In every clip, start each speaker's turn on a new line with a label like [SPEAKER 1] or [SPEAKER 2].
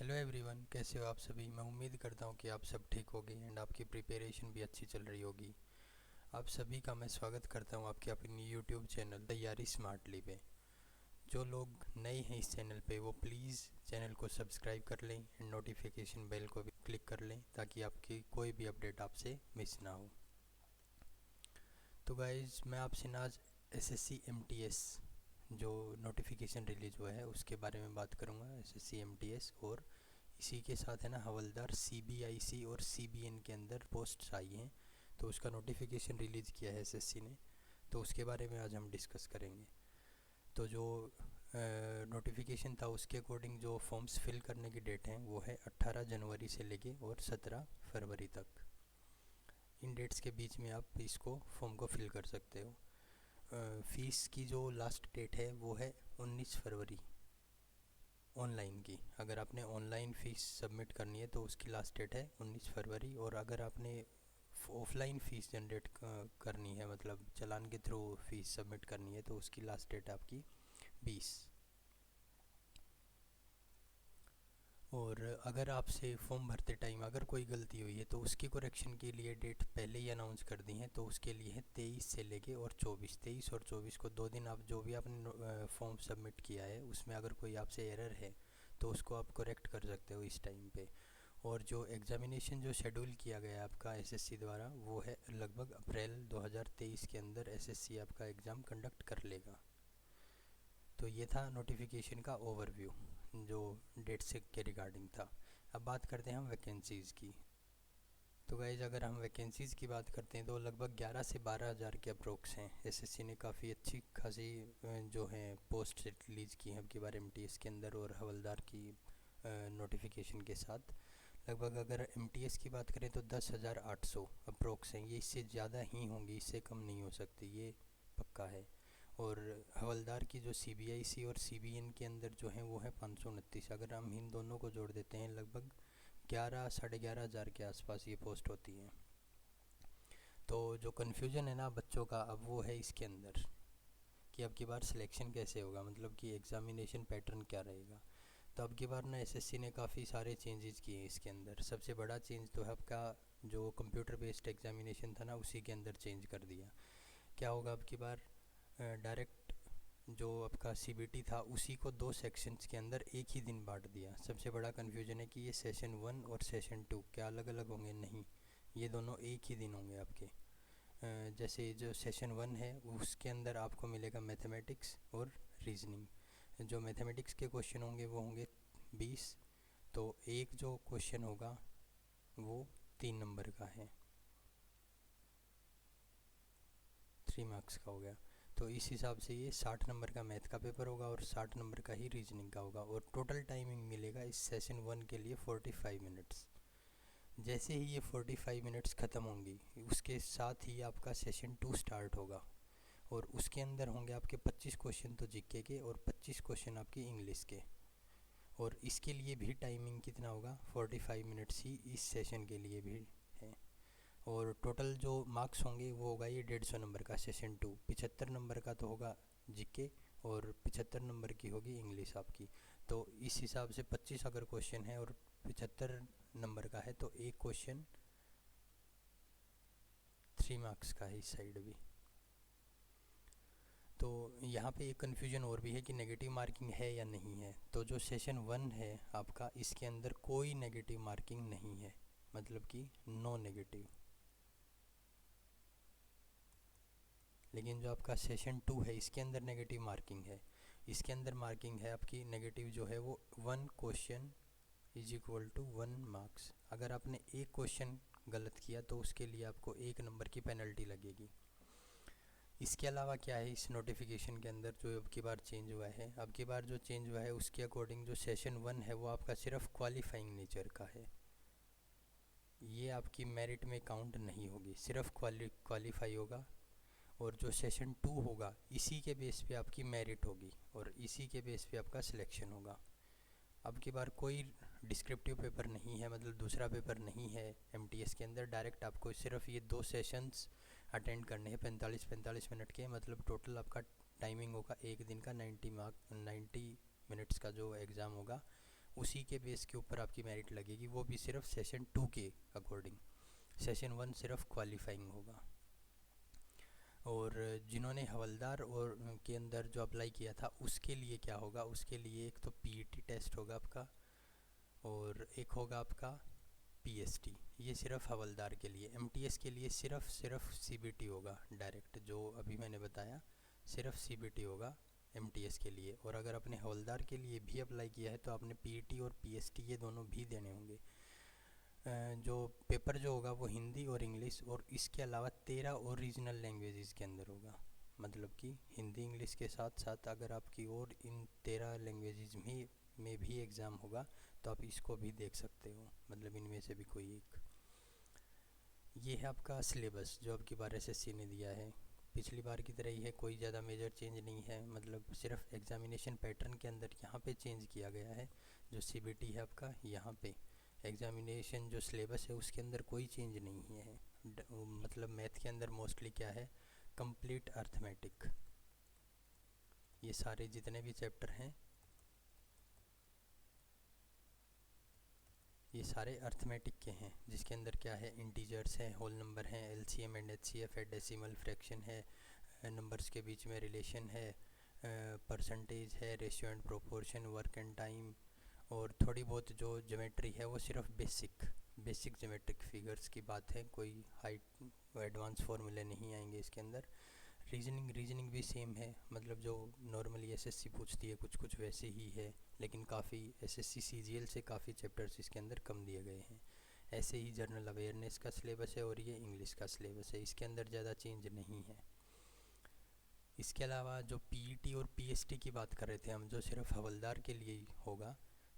[SPEAKER 1] Hello everyone, कैसे हो आप सभी। मैं उम्मीद करता हूँ कि आप सब ठीक होंगे एंड आपकी प्रिपरेशन भी अच्छी चल रही होगी। आप सभी का मैं स्वागत करता हूँ आपके अपनी यूट्यूब चैनल तैयारी स्मार्टली पे। जो लोग नए हैं इस चैनल पे वो प्लीज़ चैनल को सब्सक्राइब कर लें एंड नोटिफिकेशन बेल को भी क्लिक कर लें ताकि आपकी कोई भी अपडेट आपसे मिस ना हो। तो गाइज़, मैं आपसे आज एसएससी एमटीएस जो नोटिफिकेशन रिलीज़ हुआ है उसके बारे में बात करूँगा। एसएससी एमटीएस और इसी के साथ है ना हवलदार सीबीआईसी और सीबीएन के अंदर पोस्ट्स आई हैं, तो उसका नोटिफिकेशन रिलीज़ किया है एसएससी ने, तो उसके बारे में आज हम डिस्कस करेंगे। तो जो नोटिफिकेशन था उसके अकॉर्डिंग जो फॉर्म्स फिल करने की डेट है वो है 18 जनवरी से लेके और 17 फरवरी तक। इन डेट्स के बीच में आप इसको फॉर्म को फिल कर सकते हो। फ़ीस की जो लास्ट डेट है वो है 19 फरवरी ऑनलाइन की। अगर आपने ऑनलाइन फ़ीस सबमिट करनी है तो उसकी लास्ट डेट है 19 फरवरी। और अगर आपने ऑफलाइन फ़ीस जनरेट करनी है, मतलब चालान के थ्रू फ़ीस सबमिट करनी है, तो उसकी लास्ट डेट है आपकी 20। और अगर आपसे फॉर्म भरते टाइम अगर कोई गलती हुई है तो उसकी करेक्शन के लिए डेट पहले ही अनाउंस कर दी है, तो उसके लिए है 23 से लेके और 24। 23 और 24 को 2 दिन आप जो भी आपने फॉर्म सबमिट किया है उसमें अगर कोई आपसे एरर है तो उसको आप करेक्ट कर सकते हो इस टाइम पे। और जो एग्ज़ामिनेशन जो शेड्यूल किया गया है आपका एसएससी द्वारा वो है लगभग अप्रैल 2023 के अंदर एसएससी आपका एग्ज़ाम कंडक्ट कर लेगा। तो ये था नोटिफिकेशन का ओवरव्यू जो डेट से के रिगार्डिंग था। अब बात करते हैं हम वैकेंसीज़ की। तो गाइज, अगर हम वैकेंसीज़ की बात करते हैं तो लगभग 11 से 12 हज़ार के अप्रोक्स हैं। एसएससी ने काफ़ी अच्छी खासी जो हैं पोस्ट रिलीज़ की हैं अब की बार एमटीएस के अंदर और हवलदार की नोटिफिकेशन के साथ। लगभग अगर एमटीएस की बात करें तो 10,800 अप्रोक्स हैं। ये इससे ज़्यादा ही होंगी, इससे कम नहीं हो सकती, ये पक्का है। और हवलदार की जो सीबीआईसी और सीबीएन के अंदर जो है वो है 529। अगर हम इन दोनों को जोड़ देते हैं लगभग 11 साढ़े 11 हज़ार के आसपास ये पोस्ट होती हैं। तो जो कन्फ्यूजन है ना बच्चों का अब वो है इसके अंदर कि अब की बार सिलेक्शन कैसे होगा, मतलब कि एग्ज़ामिनेशन पैटर्न क्या रहेगा। तो अब की बार ना एसएससी ने काफ़ी सारे चेंजेस किए हैं इसके अंदर। सबसे बड़ा चेंज तो है आपका जो कंप्यूटर बेस्ड एग्ज़ामिनेशन था ना उसी के अंदर चेंज कर दिया। क्या होगा अब की बार, डायरेक्ट जो आपका सीबीटी था उसी को 2 सेक्शंस के अंदर एक ही दिन बांट दिया। सबसे बड़ा कन्फ्यूजन है कि ये सेशन 1 और सेशन 2 क्या अलग अलग होंगे? नहीं, ये दोनों एक ही दिन होंगे आपके। जैसे जो सेशन 1 है उसके अंदर आपको मिलेगा मैथमेटिक्स और रीजनिंग। जो मैथमेटिक्स के क्वेश्चन होंगे वो होंगे 20। तो एक जो क्वेश्चन होगा वो 3 नंबर का है, 3 मार्क्स का हो गया। तो इस हिसाब से ये 60 नंबर का मैथ का पेपर होगा और 60 नंबर का ही रीजनिंग का होगा। और टोटल टाइमिंग मिलेगा इस सेशन 1 के लिए 45 मिनट्स। जैसे ही ये 45 मिनट्स ख़त्म होंगी उसके साथ ही आपका सेशन 2 स्टार्ट होगा। और उसके अंदर होंगे आपके 25 क्वेश्चन तो जीके के और 25 क्वेश्चन आपकी इंग्लिश के। और इसके लिए भी टाइमिंग कितना होगा? 45 मिनट्स ही इस सेशन के लिए भी है। और टोटल जो मार्क्स होंगे वो होगा ये 150 नंबर का सेशन 2। 75 नंबर का तो होगा जीके और 75 नंबर की होगी इंग्लिश आपकी। तो इस हिसाब से 25 अगर क्वेश्चन है और 75 नंबर का है तो एक क्वेश्चन 3 मार्क्स का है इस साइड भी। तो यहाँ पे एक कन्फ्यूजन और भी है कि नेगेटिव मार्किंग है या नहीं है। तो जो सेशन 1 है आपका इसके अंदर कोई नेगेटिव मार्किंग नहीं है, मतलब कि नो नेगेटिव। लेकिन जो आपका सेशन 2 है इसके अंदर नेगेटिव मार्किंग है। इसके अंदर मार्किंग है आपकी नेगेटिव जो है वो 1 question is equal to 1 marks. अगर आपने एक क्वेश्चन गलत किया तो उसके लिए आपको 1 नंबर की पेनल्टी लगेगी। इसके अलावा क्या है इस नोटिफिकेशन के अंदर जो अब की बार चेंज हुआ है, अब की बार जो चेंज हुआ है उसके अकॉर्डिंग जो सेशन 1 है वो आपका सिर्फ क्वालिफाइंग नेचर का है। ये आपकी मेरिट में काउंट नहीं होगी, सिर्फ क्वालिफाई होगा। और जो सेशन 2 होगा इसी के बेस पे आपकी मेरिट होगी और इसी के बेस पे आपका सिलेक्शन होगा। अब की बार कोई डिस्क्रिप्टिव पेपर नहीं है, मतलब दूसरा पेपर नहीं है एमटीएस के अंदर। डायरेक्ट आपको सिर्फ ये 2 सेशंस अटेंड करने हैं 45-45 मिनट के। मतलब टोटल आपका टाइमिंग होगा एक दिन का 90 मिनट्स का जो एग्ज़ाम होगा उसी के बेस के ऊपर आपकी मेरिट लगेगी, वो भी सिर्फ सेशन 2 के अकॉर्डिंग। सेशन 1 सिर्फ क्वालिफाइंग होगा। और जिन्होंने हवलदार और के अंदर जो अप्लाई किया था उसके लिए क्या होगा, उसके लिए एक तो पीईटी टेस्ट होगा आपका और एक होगा आपका पीएसटी। ये सिर्फ हवलदार के लिए। एमटीएस के लिए सिर्फ सीबीटी होगा डायरेक्ट, जो अभी मैंने बताया सिर्फ सीबीटी होगा एमटीएस के लिए। और अगर आपने हवलदार के लिए भी अप्लाई किया है तो आपने पीईटी और पीएसटी ये दोनों भी देने होंगे। जो पेपर जो होगा वो हिंदी और इंग्लिश और इसके अलावा 13 और रीजनल लैंग्वेजेस के अंदर होगा। मतलब कि हिंदी इंग्लिश के साथ साथ अगर आपकी और इन 13 लैंग्वेजेस में भी एग्ज़ाम होगा तो आप इसको भी देख सकते हो, मतलब इनमें से भी कोई एक। ये है आपका सिलेबस जो आपकी बार एसएससी ने दिया है, पिछली बार की तरह ही है, कोई ज़्यादा मेजर चेंज नहीं है। मतलब सिर्फ एग्ज़ामिनेशन पैटर्न के अंदर यहाँ पे चेंज किया गया है। जो सीबीटी है आपका, यहाँ पे एग्ज़ामिनेशन जो सिलेबस है उसके अंदर कोई चेंज नहीं है। मतलब मैथ के अंदर मोस्टली क्या है, कंप्लीट अर्थमेटिक, ये सारे जितने भी चैप्टर हैं ये सारे अर्थमेटिक के हैं, जिसके अंदर क्या है, इंटीजर्स हैं, होल नंबर हैं, एलसीएम एंड एचसीएफ है, डेसिमल फ्रैक्शन है, नंबर्स के बीच में रिलेशन है, परसेंटेज है, ratio and proportion, work and time, और थोड़ी बहुत जो ज्योमेट्री है वो सिर्फ बेसिक ज्योमेट्रिक फिगर्स की बात है, कोई हाइट एडवांस फार्मूले नहीं आएंगे इसके अंदर। रीजनिंग भी सेम है, मतलब जो नॉर्मली एसएससी पूछती है कुछ वैसे ही है, लेकिन काफ़ी एसएससी सीजीएल से काफ़ी चैप्टर्स इसके अंदर कम दिए गए हैं। ऐसे ही जनरल अवेयरनेस का सिलेबस है और ये इंग्लिश का सिलेबस है, इसके अंदर ज़्यादा चेंज नहीं है। इसके अलावा जो पीईटी और पीएसटी की बात कर रहे थे हम, जो सिर्फ हवलदार के लिए होगा,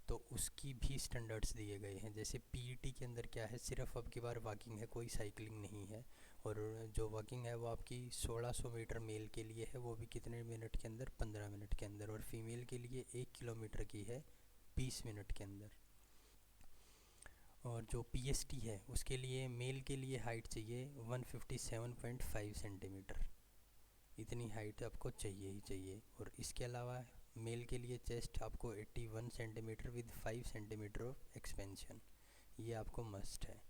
[SPEAKER 1] तो उसकी भी स्टैंडर्ड्स दिए गए हैं। जैसे पीईटी के अंदर क्या है, सिर्फ अब की बार वॉकिंग है, कोई साइकिलिंग नहीं है। और जो वॉकिंग है वो आपकी 1600 मीटर मेल के लिए है, वो भी कितने मिनट के अंदर, 15 मिनट के अंदर। और फीमेल के लिए 1 किलोमीटर की है 20 मिनट के अंदर। और जो पीएसटी है उसके लिए मेल के लिए हाइट चाहिए 157.5 सेंटीमीटर, इतनी हाइट आपको चाहिए ही चाहिए। और इसके अलावा मेल के लिए चेस्ट आपको 81 centimetre with 5 centimetre of expansion, ये आपको मस्ट है।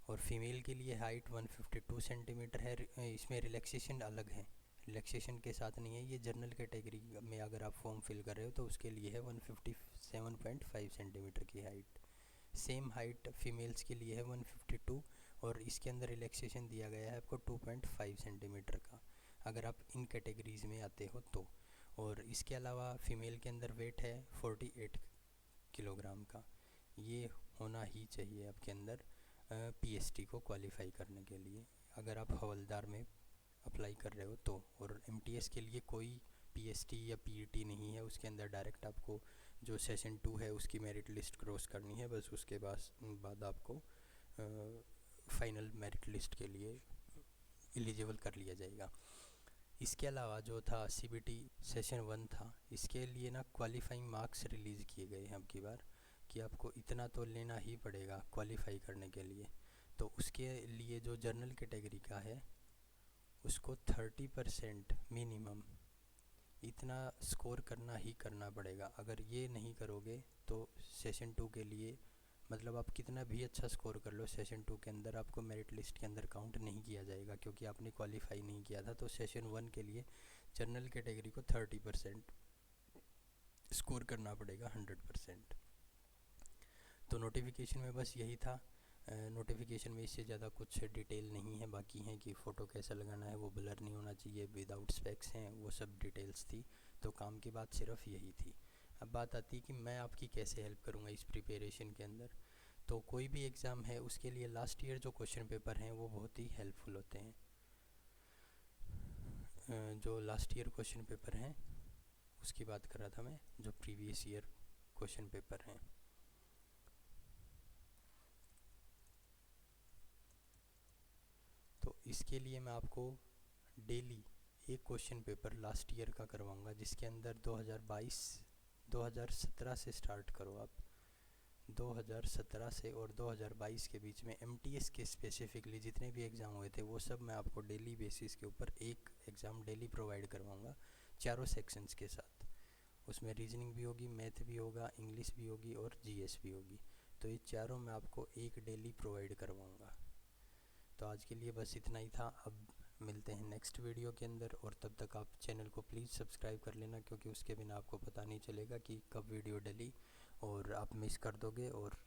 [SPEAKER 1] और फीमेल के लिए हाइट 152 सेंटीमीटर है। इसमें रिलैक्सेशन अलग है, रिलैक्सेशन के साथ नहीं है, ये जनरल कैटेगरी में अगर आप फॉर्म फिल कर रहे हो तो उसके लिए है 157.5 सेंटीमीटर की हाइट। सेम हाइट फीमेल्स के लिए है 152, और इसके अंदर रिलैक्सेशन दिया गया है आपको 2.5 सेंटीमीटर का, अगर आप इन कैटेगरीज़ में आते हो तो। और इसके अलावा फ़ीमेल के अंदर वेट है 48 किलोग्राम का, ये होना ही चाहिए आपके अंदर पीएसटी को क्वालिफाई करने के लिए, अगर आप हवलदार में अप्लाई कर रहे हो तो। और एमटीएस के लिए कोई पीएसटी या पीईटी नहीं है, उसके अंदर डायरेक्ट आपको जो सेशन 2 है उसकी मेरिट लिस्ट क्रॉस करनी है, बस उसके बाद आपको फाइनल मेरिट लिस्ट के लिए एलिजिबल कर लिया जाएगा। इसके अलावा जो था सीबीटी सेशन 1 था, इसके लिए ना क्वालिफाइंग मार्क्स रिलीज़ किए गए हैं अब की बार, कि आपको इतना तो लेना ही पड़ेगा क्वालिफाई करने के लिए। तो उसके लिए जो जनरल कैटेगरी का है उसको 30% मिनिमम इतना स्कोर करना ही करना पड़ेगा। अगर ये नहीं करोगे तो सेशन 2 के लिए, मतलब आप कितना भी अच्छा स्कोर कर लो सेशन 2 के अंदर, आपको मेरिट लिस्ट के अंदर काउंट नहीं किया जाएगा, क्योंकि आपने क्वालिफाई नहीं किया था। तो सेशन 1 के लिए जनरल कैटेगरी को 30% स्कोर करना पड़ेगा 100%। तो नोटिफिकेशन में बस यही था। नोटिफिकेशन में इससे ज़्यादा कुछ डिटेल नहीं है, बाकी हैं कि फ़ोटो कैसा लगाना है, वो ब्लर नहीं होना चाहिए, विदाउट स्पेक्स हैं, वो सब डिटेल्स थी। तो काम की बात सिर्फ यही थी। अब बात आती है कि मैं आपकी कैसे हेल्प करूँगा इस प्रिपरेशन के अंदर। तो कोई भी एग्ज़ाम है उसके लिए लास्ट ईयर जो क्वेश्चन पेपर हैं वो बहुत ही हेल्पफुल होते हैं। जो लास्ट ईयर क्वेश्चन पेपर हैं उसकी बात कर रहा था मैं, जो प्रीवियस ईयर क्वेश्चन पेपर हैं। तो इसके लिए मैं आपको डेली एक क्वेश्चन पेपर लास्ट ईयर का करवाऊंगा, जिसके अंदर 2017 से स्टार्ट करो आप, 2017 से और 2022 के बीच में एमटीएस के स्पेसिफिकली जितने भी एग्ज़ाम हुए थे वो सब मैं आपको डेली बेसिस के ऊपर एक एग्ज़ाम डेली प्रोवाइड करवाऊंगा, चारों सेक्शंस के साथ। उसमें रीजनिंग भी होगी, मैथ भी होगा, इंग्लिश भी होगी और जीएस भी होगी। तो ये चारों मैं आपको एक डेली प्रोवाइड करवाऊँगा। तो आज के लिए बस इतना ही था। अब मिलते हैं नेक्स्ट वीडियो के अंदर, और तब तक आप चैनल को प्लीज़ सब्सक्राइब कर लेना, क्योंकि उसके बिना आपको पता नहीं चलेगा कि कब वीडियो डली और आप मिस कर दोगे। और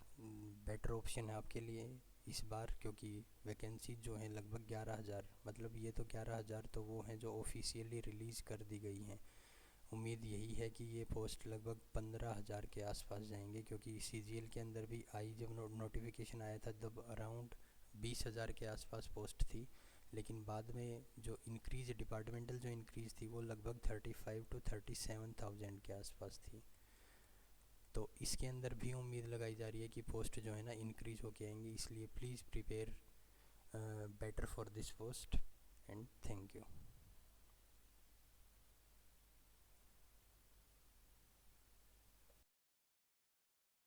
[SPEAKER 1] बेटर ऑप्शन है आपके लिए इस बार, क्योंकि वैकेंसी जो है लगभग 11,000, मतलब ये तो 11,000 तो वो हैं जो ऑफिशियली रिलीज़ कर दी गई हैं। उम्मीद यही है कि ये पोस्ट लगभग 15,000 के आसपास जाएंगे, क्योंकि सीजीएल के अंदर भी आई जब नोटिफिकेशन आया था तब अराउंड 20,000 के आसपास पोस्ट थी। लेकिन बाद में जो इंक्रीज़, डिपार्टमेंटल जो इंक्रीज़ थी वो लगभग 35 to 37,000 के आसपास थी। तो इसके अंदर भी उम्मीद लगाई जा रही है कि पोस्ट जो है ना इंक्रीज़ होके आएंगी। इसलिए please prepare better for this post and thank you.